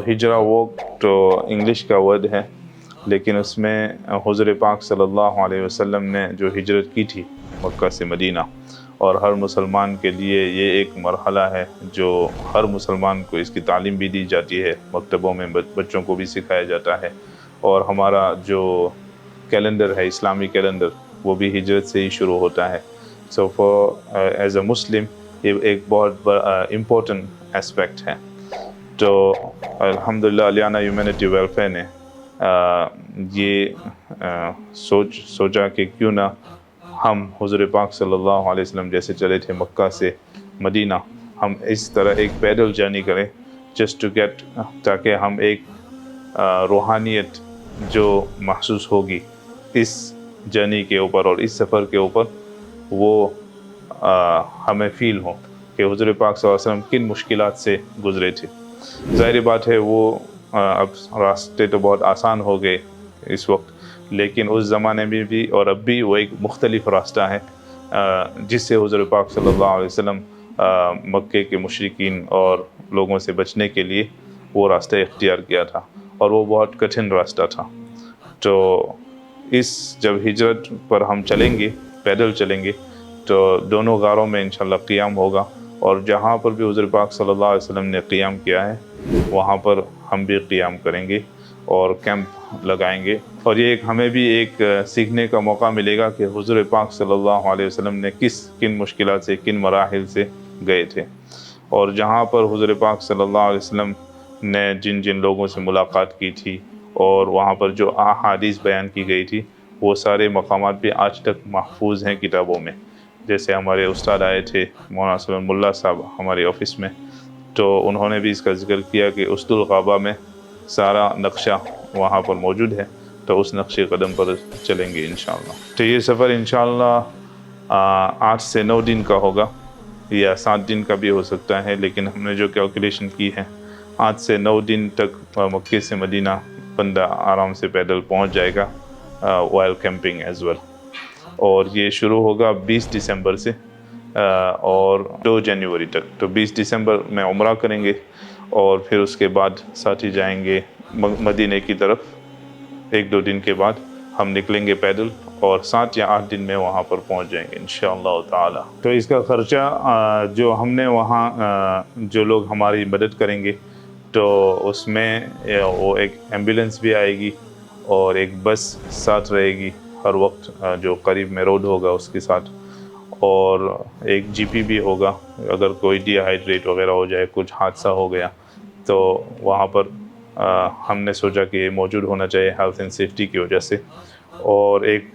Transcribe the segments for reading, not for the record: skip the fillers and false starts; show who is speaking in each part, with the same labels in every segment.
Speaker 1: हिजरा walk तो English का word है, लेकिन उसमें हुज़ूर पाक सल्लल्लाहु अलैहि वसल्लम ने जो हिजरत की थी मक्का से मदीना, और हर मुसलमान के लिए ये एक मरहला है जो हर मुसलमान को इसकी तालीम भी दी जाती है, मकतबों में बच्चों को भी सिखाया जाता है। और हमारा जो कैलेंडर है, इस्लामी कैलेंडर, वो भी हिजरत से ही शुरू होता है। सो फॉर एज अ मुस्लिम ये एक बहुत इम्पोर्टेंट एस्पेक्ट है। तो अल्हम्दुलिल्लाह अलियाना ह्यूमैनिटी वेलफेयर ने ये सोचा कि क्यों ना हम हुज़ूर पाक सल्लल्लाहु अलैहि वसल्लम जैसे चले थे मक्का से मदीना, हम इस तरह एक पैदल जर्नी करें जस्ट टू गेट, ताकि हम एक रूहानियत जो महसूस होगी इस जर्नी के ऊपर और इस सफ़र के ऊपर, वो हमें फ़ील हो कि हुज़ूर पाक सल्लल्लाहु अलैहि वसल्लम किन मुश्किलात से गुज़रे थे। ज़ाहिर बात है वो अब रास्ते तो बहुत आसान हो गए इस वक्त, लेकिन उस ज़माने में भी और अब भी वो एक मुख्तलिफ रास्ता है जिससे हुज़ूर पाक सल्लल्लाहु अलैहि वसल्लम मक्के के मुशरिकीन और लोगों से बचने के लिए वो रास्ता इख्तियार किया था, और वो बहुत कठिन रास्ता था। तो इस जब हिजरत पर हम चलेंगे, पैदल चलेंगे, तो दोनों गारों में इंशाअल्लाह क़ियाम होगा, और जहाँ पर भी हुज़ूर पाक सल्लल्लाहु अलैहि वसल्लम ने क़ियाम किया है वहाँ पर हम भी क़ियाम करेंगे और कैंप लगाएंगे। और ये हमें भी एक सीखने का मौका मिलेगा कि हुज़ूर पाक सल्लल्लाहु अलैहि वसल्लम ने किन मुश्किलात से, किन मराहिल से गए थे, और जहाँ पर हुज़ूर पाक सल्लल्लाहु अलैहि वसल्लम ने जिन जिन लोगों से मुलाकात की थी और वहाँ पर जो अहादीस बयान की गई थी, वो सारे मकामात भी आज तक महफूज हैं किताबों में। जैसे हमारे उस्ताद आए थे मौलाना सलीम मुल्ला साहब हमारे ऑफ़िस में, तो उन्होंने भी इसका ज़िक्र किया कि उस्तुल ग़ाबा में सारा नक्शा वहाँ पर मौजूद है, तो उस नक्शे कदम पर चलेंगे इंशाअल्लाह। तो ये सफ़र इंशाअल्लाह 8 से 9 दिन का होगा, या 7 दिन का भी हो सकता है, लेकिन हमने जो कैलकुलेशन की है 8 से 9 दिन तक मक्के से मदीना बंदा आराम से पैदल पहुँच जाएगा वाइल कैंपिंग एज़ वेल। और ये शुरू होगा 20 दिसंबर से और 2 जनवरी तक। तो 20 दिसंबर में उम्रा करेंगे और फिर उसके बाद साथी जाएंगे मदीने की तरफ। 1-2 दिन के बाद हम निकलेंगे पैदल और 7 या 8 दिन में वहाँ पर पहुँच जाएंगे इंशाअल्लाह ताला। तो इसका ख़र्चा जो हमने वहाँ जो लोग हमारी मदद करेंगे, तो उसमें वो एक एम्बुलेंस भी आएगी और एक बस साथ रहेगी हर वक्त, जो करीब में रोड होगा उसके साथ, और एक जीपी भी होगा अगर कोई डिहाइड्रेट वगैरह हो जाए, कुछ हादसा हो गया, तो वहाँ पर हमने सोचा कि ये मौजूद होना चाहिए हेल्थ एंड सेफ्टी की वजह से। और एक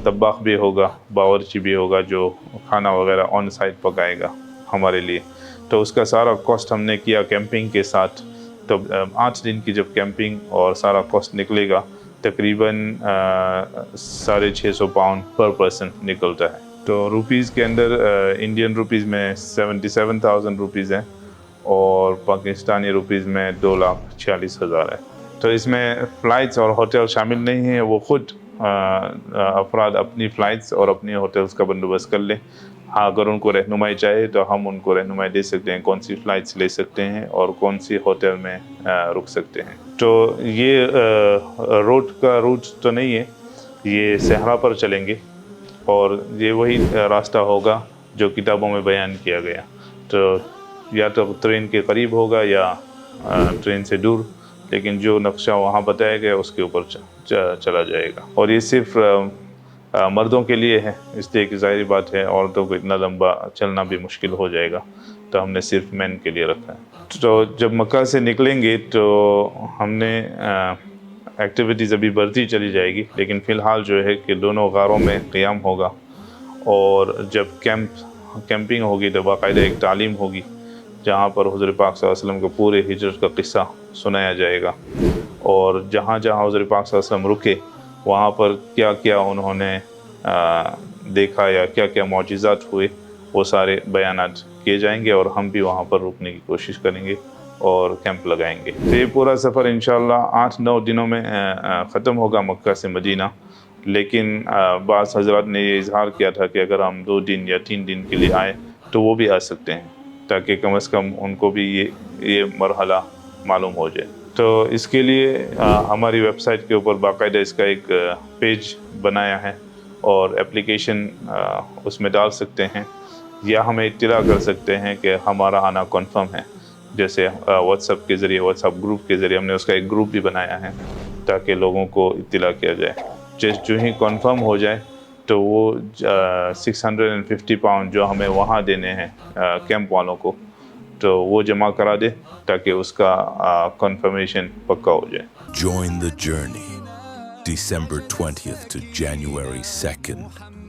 Speaker 1: तब्बाख भी होगा, बावर्ची भी होगा जो खाना वगैरह ऑन साइट पकाएगा हमारे लिए। तो उसका सारा कॉस्ट हमने किया कैंपिंग के साथ। तो 8 दिन की जब कैंपिंग और सारा कॉस्ट निकलेगा, तकरीबन 650 पाउंड पर पर्सन निकलता है। तो रुपीज़ के अंदर इंडियन रुपीज़ में 77,000 रुपीज़ हैं और पाकिस्तानी रुपीज़ में 2,46,000 है। तो इसमें फ़्लाइट्स और होटल शामिल नहीं हैं, वो ख़ुद अफराद अपनी फ़्लाइट्स और अपनी होटल्स का बंदोबस्त कर लें। हाँ, अगर उनको रहनुमाई चाहिए तो हम उनको रहनुमाई दे सकते हैं, कौन सी फ़्लाइट्स ले सकते हैं और कौन सी होटल में रुक सकते हैं। तो ये रोड का रूट तो नहीं है, ये सहरा पर चलेंगे और ये वही रास्ता होगा जो किताबों में बयान किया गया। तो या तो ट्रेन के करीब होगा या ट्रेन से दूर, लेकिन जो नक्शा वहाँ बताया गया उसके ऊपर चला जाएगा। और ये सिर्फ मर्दों के लिए है, इसलिए कि ज़ाहिर बात है औरतों को इतना लंबा चलना भी मुश्किल हो जाएगा, तो हमने सिर्फ मैन के लिए रखा है। तो जब मक्का से निकलेंगे तो हमने एक्टिविटीज़ अभी बढ़ती चली जाएगी, लेकिन फ़िलहाल जो है कि दोनों गारों में क़ियाम होगा, और जब कैंपिंग होगी तो बाकायदा एक तालीम होगी जहाँ पर हुज़ूर पाक सल्लल्लाहु अलैहि वसल्लम के पूरे हिजरत का किस्सा सुनाया जाएगा, और जहाँ जहाँ हुज़ूर पाक सल्लल्लाहु अलैहि वसल्लम रुके वहाँ पर क्या क्या उन्होंने देखा या क्या क्या मौजिज़ात हुए, वो सारे बयानात किए जाएंगे, और हम भी वहाँ पर रुकने की कोशिश करेंगे और कैंप लगाएंगे। तो ये पूरा सफ़र इंशाअल्लाह 8-9 दिनों में ख़त्म होगा मक्का से मदीना। लेकिन बाज़ हज़रात ने ये इज़हार किया था कि अगर हम 2 दिन या 3 दिन के लिए आए तो वो भी आ सकते हैं, ताकि कम से कम उनको भी ये मरहला معلوم ہو جائے. تو اس کے لیے ہماری ویب سائٹ کے اوپر باقاعدہ اس کا ایک پیج بنایا ہے اور اپلیکیشن اس میں ڈال سکتے ہیں یا ہمیں اطلاع کر سکتے ہیں کہ ہمارا آنا کنفرم ہے. جیسے واٹس ایپ کے ذریعے، واٹس ایپ گروپ کے ذریعے ہم نے اس کا ایک گروپ بھی بنایا ہے تاکہ لوگوں کو اطلاع کیا جائے. جو ہی کنفرم ہو جائے تو وہ 650 پاؤنڈ جو ہمیں وہاں دینے ہیں کیمپ والوں کو، تو وہ جمع کرا دے تاکہ اس کا کنفرمیشن پکا ہو جائے.
Speaker 2: Join the journey, December 20th to January 2nd.